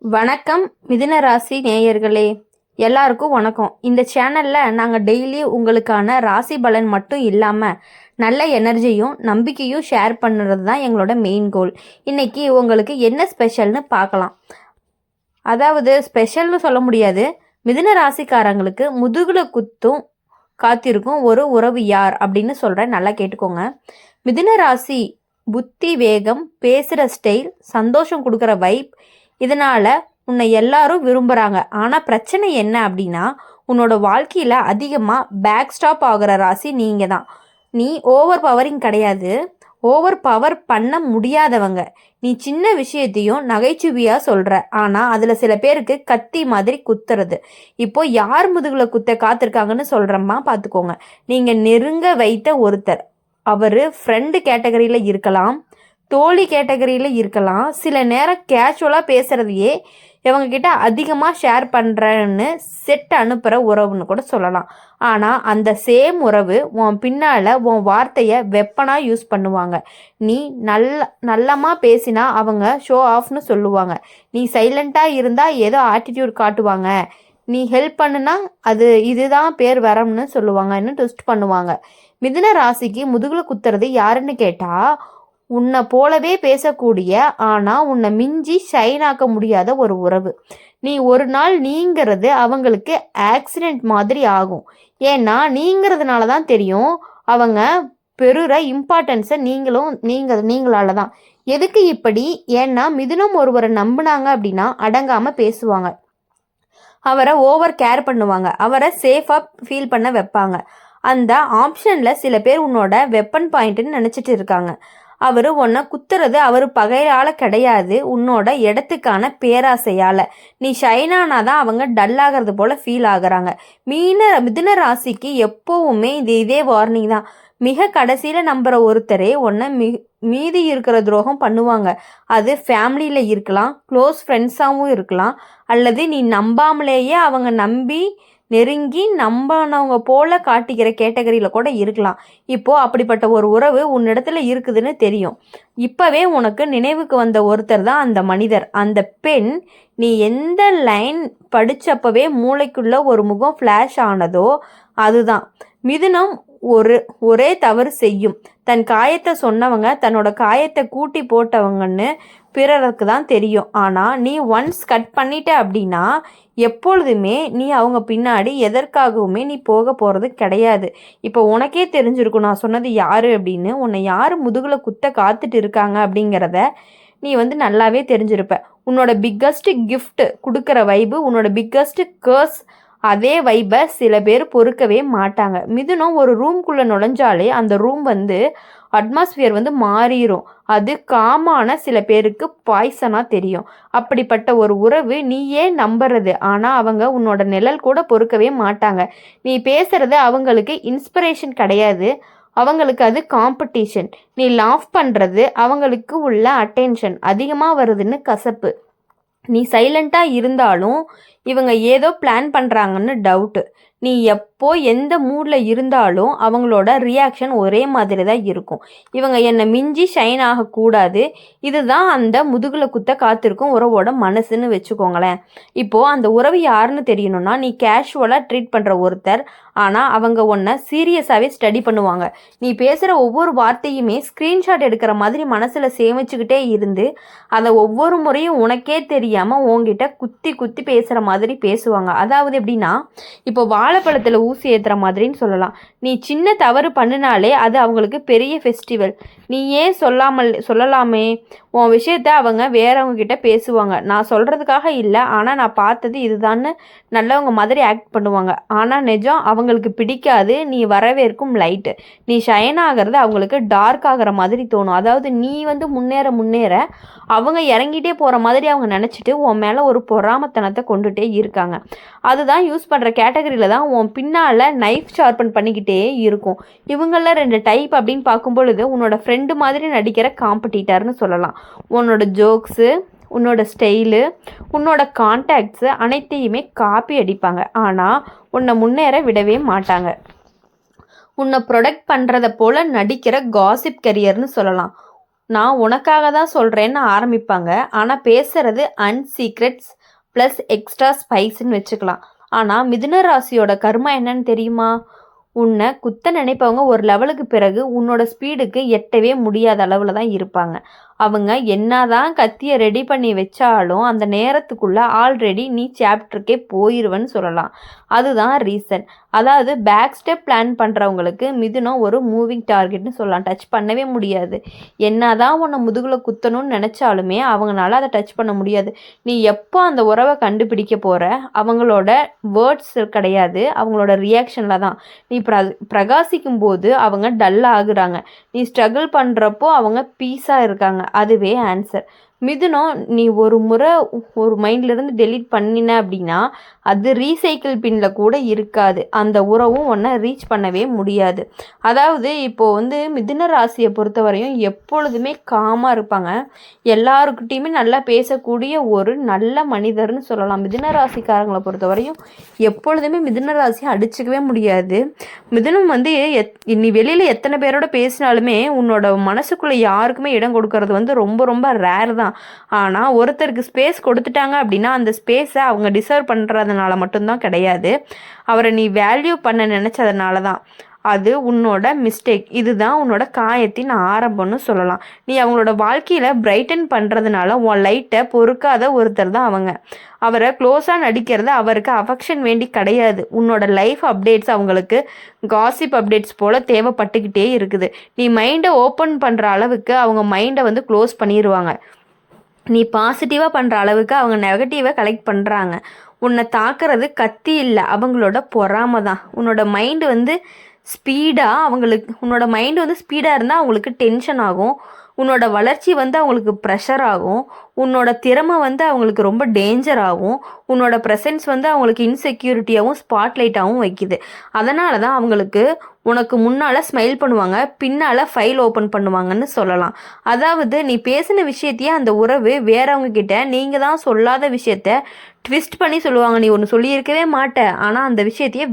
வணக்கம் மிதுன ராசி நேயர்களே, எல்லாருக்கும் வணக்கம். இந்த சேனலில் நாங்கள் டெய்லி உங்களுக்கான ராசி பலன் மட்டும் இல்லாமல் நல்ல எனர்ஜியும் நம்பிக்கையும் ஷேர் பண்ணுறது தான் எங்களோட மெயின் கோல். இன்றைக்கி உங்களுக்கு என்ன ஸ்பெஷல்னு பார்க்கலாம். அதாவது ஸ்பெஷல்னு சொல்ல முடியாது, மிதுன ராசிக்காரங்களுக்கு முதுகில் குத்தும் காத்திருக்கும் ஒரு உறவு யார் அப்படின்னு சொல்கிறேன், நல்லா கேட்டுக்கோங்க. மிதுன ராசி புத்தி, வேகம், பேசுகிற ஸ்டைல், சந்தோஷம் கொடுக்குற வைப், இதனால் உன்னை எல்லாரும் விரும்புகிறாங்க. ஆனால் பிரச்சனை என்ன அப்படின்னா, உன்னோட வாழ்க்கையில் அதிகமாக பேக் ஸ்டாப் ஆகிற ராசி நீங்கள் தான். நீ ஓவர் பவரிங் கிடையாது, ஓவர் பவர் பண்ண முடியாதவங்க. நீ சின்ன விஷயத்தையும் நகைச்சுவையாக சொல்கிற, ஆனால் அதில் சில பேருக்கு கத்தி மாதிரி குத்துறது. இப்போ யார் முதுகில் குத்த காத்திருக்காங்கன்னு சொல்கிறம்மா பார்த்துக்கோங்க. நீங்கள் நெருங்க வைத்த ஒருத்தர், அவர் ஃப்ரெண்டு கேட்டகரியில் இருக்கலாம், தோழி கேட்டகரியில் இருக்கலாம். சில நேரம் கேஷுவலாக பேசுகிறதையே இவங்கக்கிட்ட அதிகமாக ஷேர் பண்ணுறேன்னு செட் அனுப்புகிற உறவுன்னு கூட சொல்லலாம். ஆனால் அந்த சேம் உறவு உன் பின்னால் உன் வார்த்தையை வெப்பனாக யூஸ் பண்ணுவாங்க. நீ நல்லமாக பேசினா அவங்க ஷோ ஆஃப்னு சொல்லுவாங்க. நீ சைலண்ட்டாக இருந்தால் ஏதோ ஆட்டிடியூட் காட்டுவாங்க. நீ ஹெல்ப் பண்ணுனா இதுதான் பேர் வரம்னு சொல்லுவாங்கன்னு ட்விஸ்ட் பண்ணுவாங்க. மிதுன ராசிக்கு முதுகில் குத்துறது யாருன்னு கேட்டால், உன்னை போலவே பேசக்கூடிய ஆனால் உன்னை மிஞ்சி ஷைன் ஆக்க முடியாத ஒரு உறவு. நீ ஒரு நாள் நீங்கிறது அவங்களுக்கு ஆக்சிடெண்ட் மாதிரி ஆகும். ஏன்னா நீங்கிறதுனால தான் தெரியும் அவங்க பெறுகிற இம்பார்ட்டன்ஸை நீங்களால தான். எதுக்கு இப்படி? ஏன்னா மிதுனம் ஒருவரை நம்பினாங்க அப்படின்னா அடங்காமல் பேசுவாங்க, அவரை ஓவர் கேர் பண்ணுவாங்க, அவரை சேஃபாக ஃபீல் பண்ண வைப்பாங்க. அந்த ஆப்ஷனில் சில பேர் உன்னோட வெப்பன் பாயிண்ட்டுன்னு நினச்சிட்டு இருக்காங்க. அவர் உன்னை குத்துறது அவர் பகையால் கிடையாது, உன்னோட இடத்துக்கான பேராசையால். நீ ஷைனானா தான் அவங்க டல்லாகிறது போல் ஃபீல் ஆகுறாங்க. மிதுன ராசிக்கு எப்போவுமே இதே வார்னிங் தான். மிக கடைசியில் நம்புகிற ஒருத்தரே உன்னை மீதி இருக்கிற துரோகம் பண்ணுவாங்க. அது ஃபேமிலியில் இருக்கலாம், க்ளோஸ் ஃப்ரெண்ட்ஸாகவும் இருக்கலாம், அல்லது நீ நம்பாமலேயே அவங்க நம்பி நெருங்கி நம்பினவங்க போல காட்டிக்கிற கேட்டகரியில் கூட இருக்கலாம். இப்போது அப்படிப்பட்ட ஒரு உறவு உன்னிடத்துல இருக்குதுன்னு தெரியும். இப்போவே உனக்கு நினைவுக்கு வந்த ஒருத்தர் தான் அந்த மனிதர், அந்த பெண். நீ எந்த லைன் படித்தப்பவே மூளைக்குள்ள ஒரு முகம் ஃப்ளாஷ் ஆனதோ அதுதான். மிதுனம் ஒரே தவறு செய்யும். தன் காயத்தை சொன்னவங்க தன்னோட காயத்தை கூட்டி போட்டவங்கன்னு பிறருக்கு தான் தெரியும். ஆனால் நீ ஒன்ஸ் கட் பண்ணிட்ட அப்படின்னா எப்பொழுதுமே நீ அவங்க பின்னாடி எதற்காகவுமே நீ போக போகிறது கிடையாது. இப்போ உனக்கே தெரிஞ்சிருக்கும் நான் சொன்னது யார் அப்படின்னு. உன்னை யார் முதுகில் குத்த காத்துட்டு இருக்காங்க அப்படிங்கிறத நீ நல்லாவே தெரிஞ்சிருப்ப. உன்னோட பிக்கஸ்ட் கிஃப்ட் கொடுக்குற வைபு, உன்னோட பிக்கஸ்ட் கர்ஸ், அதே வைப்பை சில பேர் பொறுக்கவே மாட்டாங்க. மிதுனம் ஒரு ரூம்குள்ளே நுழைஞ்சாலே அந்த ரூம் அட்மாஸ்பியர் மாறிடும். அது காமான சில பேருக்கு பாய்சனாக தெரியும். அப்படிப்பட்ட ஒரு உறவு நீயே நம்புறது, ஆனால் அவங்க உன்னோட நிழல் கூட பொறுக்கவே மாட்டாங்க. நீ பேசுறது அவங்களுக்கு இன்ஸ்பிரேஷன் கிடையாது, அவங்களுக்கு அது காம்படிஷன். நீ லாஃப் பண்ணுறது அவங்களுக்கு உள்ள அட்டென்ஷன் அதிகமாக வருதுன்னு கசப்பு. நீ சைலண்ட்டாக இருந்தாலும் இவங்க ஏதோ பிளான் பண்ணுறாங்கன்னு டவுட்டு. நீ எப்போ எந்த மூடில் இருந்தாலும் அவங்களோட ரியாக்ஷன் ஒரே மாதிரி தான் இருக்கும். இவங்க என்னை மிஞ்சி ஷைன் ஆகக்கூடாது, இதுதான் அந்த முதுகில் குத்த காத்திருக்கும் உறவோட மனசுன்னு வச்சுக்கோங்களேன். இப்போது அந்த உறவு யாருன்னு தெரியணும்னா, நீ கேஷுவலாக ட்ரீட் பண்ணுற ஒருத்தர், ஆனால் அவங்க உன்னை சீரியஸாகவே ஸ்டடி பண்ணுவாங்க. நீ பேசுகிற ஒவ்வொரு வார்த்தையுமே ஸ்க்ரீன்ஷாட் எடுக்கிற மாதிரி மனசில் சேமிச்சுக்கிட்டே இருந்து அதை ஒவ்வொரு முறையும் உனக்கே தெரியாமல் உங்ககிட்ட குத்தி குத்தி பேசுகிற மாதிரி பேசுவாங்க. அதாவது எப்படின்னா, இப்போ வாழைப்பழத்தில் ஊசி ஏற்றுற மாதிரின்னு சொல்லலாம். நீ சின்ன தவறு பண்ணினாலே அது அவங்களுக்கு பெரிய ஃபெஸ்டிவல். நீ ஏன் சொல்லலாமே உன் விஷயத்த அவங்க வேறவங்க கிட்ட பேசுவாங்க. நான் சொல்கிறதுக்காக இல்லை, ஆனால் நான் பார்த்தது இதுதான்னு நல்லவங்க மாதிரி ஆக்ட் பண்ணுவாங்க. ஆனால் நிஜம் அவங்களுக்கு பிடிக்காது. நீ வரவேற்கும் லைட்டு, நீ ஷைன் ஆகிறது அவங்களுக்கு டார்க் ஆகிற மாதிரி தோணும். அதாவது நீ முன்னேற அவங்க இறங்கிட்டே போகிற மாதிரி அவங்க நினச்சிட்டு உன் மேலே ஒரு பொறாமத்தனத்தை கொண்டுகிட்டே இருக்காங்க. அதுதான் யூஸ் பண்ணுற கேட்டகரியில் தான் உன் பின்னால் நைஃப் ஷார்பன் பண்ணிக்கிட்டே இருக்கும். இவங்களில் 2 டைப் அப்படின்னு பார்க்கும்பொழுது, உன்னோட ஃப்ரெண்டு மாதிரி நடிக்கிற காம்படிட்டர்னு சொல்லலாம். உன்னோட ஜோக்ஸு, உன்னோட ஸ்டைலு, உன்னோட கான்டாக்ட்ஸு அனைத்தையுமே காப்பி அடிப்பாங்க. ஆனால் உன்னை முன்னேற விடவே மாட்டாங்க. உன்னை ப்ரொடெக்ட் பண்ணுறத போல் நடிக்கிற காசிப் கரியர்னு சொல்லலாம். நான் உனக்காக தான் சொல்கிறேன்னு ஆரம்பிப்பாங்க. ஆனால் பேசுகிறது அன்சீக்ரெட்ஸ் ப்ளஸ் எக்ஸ்ட்ரா ஸ்பைஸ்ன்னு வச்சுக்கலாம். ஆனால் மிதுன ராசியோட கர்மா என்னன்னு தெரியுமா? உன்னை குத்த நினைப்பவங்க ஒரு லெவலுக்கு பிறகு உன்னோட ஸ்பீடுக்கு எட்டவே முடியாத அளவில் தான் இருப்பாங்க. அவங்க என்னதான் கத்தியை ரெடி பண்ணி வச்சாலும் அந்த நேரத்துக்குள்ளே ஆல்ரெடி நீ சாப்டருக்கே போயிடுவேன்னு சொல்லலாம். அதுதான் ரீசன். அதாவது பேக் ஸ்டெப் பிளான் பண்ணுறவங்களுக்கு மிதுனம் ஒரு மூவிங் டார்கெட்னு சொல்லலாம். டச் பண்ணவே முடியாது. என்னதான் உன்னை முதுகில் குத்தணும்னு நினச்சாலுமே அவங்களால அதை டச் பண்ண முடியாது. நீ எப்போ அந்த உறவை கண்டுபிடிக்க போகிற? அவங்களோட வேர்ட்ஸ் கிடையாது, அவங்களோட ரியாக்ஷனில் தான். நீ பிரகாசிக்கும் போது அவங்க டல்லாக ஆகுறாங்க. நீ ஸ்ட்ரகிள் பண்ணுறப்போ அவங்க பீஸாக இருக்காங்க. அதுவே ஆன்சர். மிதுனம் நீ ஒரு முறை ஒரு மைண்ட்லேருந்து டெலீட் பண்ணின அப்படின்னா அது ரீசைக்கிள் பின்னில் கூட இருக்காது. அந்த உறவும் ஒன்றை ரீச் பண்ணவே முடியாது. அதாவது இப்போது மிதுன ராசியை பொறுத்தவரையும் எப்பொழுதுமே காமாக இருப்பாங்க. எல்லாருக்கிட்டையுமே நல்லா பேசக்கூடிய ஒரு நல்ல மனிதர்னு சொல்லலாம். மிதுன ராசிக்காரங்களை பொறுத்தவரையும் எப்பொழுதுமே மிதுன ராசியை அடிச்சுக்கவே முடியாது. மிதுனம் நீ வெளியில் எத்தனை பேரோட பேசினாலுமே உன்னோட மனசுக்குள்ளே யாருக்குமே இடம் கொடுக்கறது ரொம்ப ரொம்ப ரேர் தான். ஆனால் ஒருத்தருக்கு ஸ்பேஸ் கொடுத்துட்டாங்க அப்படின்னா அந்த ஸ்பேஸை அவங்க டிசர்வ் பண்ணுறதுனால மட்டும்தான் கிடையாது, அவரை நீ வேல்யூ பண்ண நினச்சதுனால தான். அது உன்னோட மிஸ்டேக். இதுதான் உன்னோட காயத்தின் ஆரம்பம்னு சொல்லலாம். நீ அவங்களோட வாழ்க்கையில் பிரைட்டன் பண்ணுறதுனால உன் லைட்டை பொறுக்காத ஒருத்தர் தான் அவங்க. அவரை க்ளோஸாக நடிக்கிறது அவருக்கு அஃபெக்ஷன் வேண்டி கிடையாது. உன்னோட லைஃப் அப்டேட்ஸ் அவங்களுக்கு காசிப் அப்டேட்ஸ் போல் தேவைப்பட்டுக்கிட்டே இருக்குது. நீ மைண்டை ஓப்பன் பண்ணுற அளவுக்கு அவங்க மைண்டை க்ளோஸ் பண்ணிடுவாங்க. நீ பாசிட்டிவாக பண்ணுற அளவுக்கு அவங்க நெகட்டிவாக கலெக்ட் பண்ணுறாங்க. உன்னை தாக்குறது கத்தி இல்லை, அவங்களோட பொறாமை தான். உன்னோட மைண்டு ஸ்பீடாக உன்னோட மைண்டு ஸ்பீடாக இருந்தால் அவங்களுக்கு டென்ஷன் ஆகும். உன்னோட வளர்ச்சி அவங்களுக்கு ப்ரெஷர் ஆகும். உன்னோட திறமை அவங்களுக்கு ரொம்ப டேஞ்சர் ஆகும். உன்னோட ப்ரெசன்ஸ் அவங்களுக்கு இன்செக்யூரிட்டியாகவும் ஸ்பாட்லைட்டாகவும் வைக்குது. அதனால தான் அவங்களுக்கு உனக்கு முன்னால் ஸ்மைல் பண்ணுவாங்க, பின்னால் ஃபைல் ஓப்பன் பண்ணுவாங்கன்னு சொல்லலாம். அதாவது நீ பேசின விஷயத்தையே அந்த உறவு வேறவங்க கிட்ட நீங்கள் தான் சொல்லாத விஷயத்த ட்விஸ்ட் பண்ணி சொல்லுவாங்க. நீ ஒன்று சொல்லியிருக்கவே மாட்ட, ஆனால் அந்த விஷயத்தையே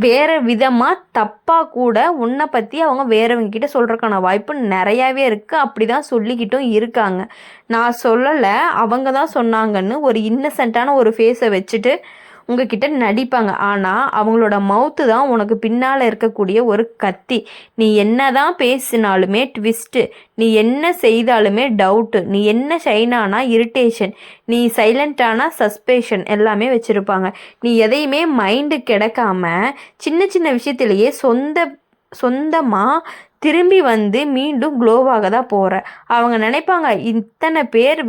வேறு விதமாக தப்பாக கூட உன்னை பற்றி அவங்க வேறவங்க கிட்ட சொல்கிறக்கான வாய்ப்பு நிறையாவே இருக்குது. அப்படி தான் சொல்லிக்கிட்டும் இருக்காங்க. நான் சொல்லலை, அவங்க தான் சொன்னாங்கன்னு ஒரு இன்னசென்ட்டான ஒரு ஃபேஸை வச்சுட்டு உங்ககிட்ட நடிப்பாங்க. ஆனால் அவங்களோட மவுத்து தான் உனக்கு பின்னால் இருக்கக்கூடிய ஒரு கத்தி. நீ என்ன தான் பேசினாலுமே ட்விஸ்ட்டு, நீ என்ன செய்தாலுமே டவுட்டு, நீ என்ன ஷைனானா இரிட்டேஷன், நீ சைலண்ட்டானா சஸ்பெஷன் எல்லாமே வச்சுருப்பாங்க. நீ எதையுமே மைண்டு கிடக்காம சின்ன சின்ன விஷயத்திலேயே சொந்தமாக திரும்பி மீண்டும் க்ளோவாக தான் போகிற. அவங்க நினைப்பாங்க இத்தனை பேர்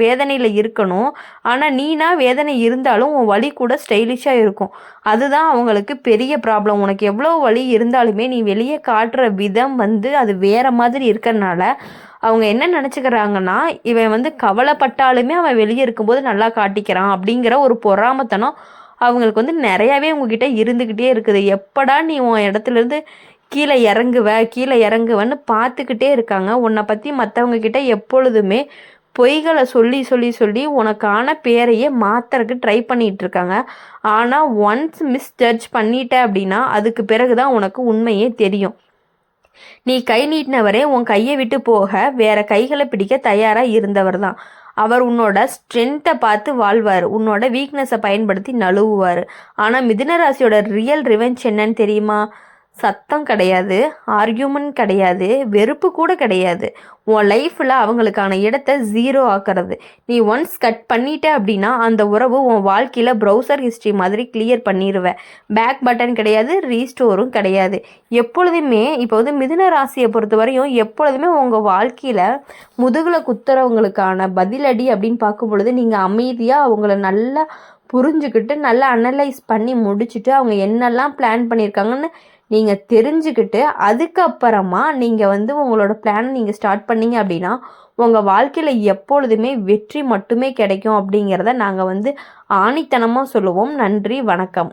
வேதனையில் இருக்கணும், ஆனால் நீனா வேதனை இருந்தாலும் உன் வலி கூட ஸ்டைலிஷாக இருக்கும். அதுதான் அவங்களுக்கு பெரிய ப்ராப்ளம். உனக்கு எவ்வளோ வலி இருந்தாலுமே நீ வெளியே காட்டுற விதம் அது வேறு மாதிரி இருக்கிறனால அவங்க என்ன நினச்சிக்கிறாங்கன்னா இவன் கவலைப்பட்டாலுமே அவன் வெளியே இருக்கும்போது நல்லா காட்டிக்கிறான் அப்படிங்கிற ஒரு பொறாமத்தனம் அவங்களுக்கு நிறையாவே உங்ககிட்ட இருந்துக்கிட்டே இருக்குது. எப்படா நீ உன் இடத்துலேருந்து கீழே இறங்குவேன்னு பார்த்துக்கிட்டே இருக்காங்க. உன்னை பற்றி மற்றவங்க கிட்ட எப்பொழுதுமே பொய்களை சொல்லி உனக்கான பேரையே மாற்றுறதுக்கு ட்ரை பண்ணிகிட்டு இருக்காங்க. ஆனால் ஒன்ஸ் மிஸ்ஜட்ஜ் பண்ணிட்ட அப்படின்னா அதுக்கு பிறகு தான் உனக்கு உண்மையே தெரியும். நீ கை நீட்டினவரே உன் கையை விட்டு போக வேற கைகளை பிடிக்க தயாராக இருந்தவர் தான். அவர் உன்னோட ஸ்ட்ரென்த்தை பார்த்து வாழ்வார், உன்னோட வீக்னஸை பயன்படுத்தி நழுவுவார். ஆனால் மிதுன ராசியோட ரியல் ரிவெஞ்ச் என்னன்னு தெரியுமா? சத்தம் கிடையாது, ஆர்கியூமெண்ட் கிடையாது, வெறுப்பு கூட கிடையாது. உன் லைஃப்பில் அவங்களுக்கான இடத்த 0 ஆக்கிறது. நீ ஒன்ஸ் கட் பண்ணிட்ட அப்படின்னா அந்த உறவு உன் வாழ்க்கையில் ப்ரௌசர் ஹிஸ்ட்ரி மாதிரி கிளியர் பண்ணிடுவேன். பேக் பட்டன் கிடையாது, ரீஸ்டோரும் கிடையாது. எப்பொழுதுமே இப்போ மிதுன ராசியை பொறுத்த வரையும் எப்பொழுதுமே உங்கள் வாழ்க்கையில் முதுகில் குத்துறவங்களுக்கான பதிலடி அப்படின்னு பார்க்கும் பொழுது நீங்கள் அமைதியாக அவங்கள நல்லா புரிஞ்சுக்கிட்டு நல்லா அனலைஸ் பண்ணி முடிச்சுட்டு அவங்க என்னெல்லாம் பிளான் பண்ணியிருக்காங்கன்னு நீங்கள் தெரிஞ்சுக்கிட்டு அதுக்கப்புறமா நீங்கள் உங்களோட பிளானை நீங்கள் ஸ்டார்ட் பண்ணீங்க அப்படின்னா உங்கள் வாழ்க்கையில் எப்பொழுதுமே வெற்றி மட்டுமே கிடைக்கும் அப்படிங்கிறத நாங்கள் ஆணித்தனமாக சொல்லுவோம். நன்றி, வணக்கம்.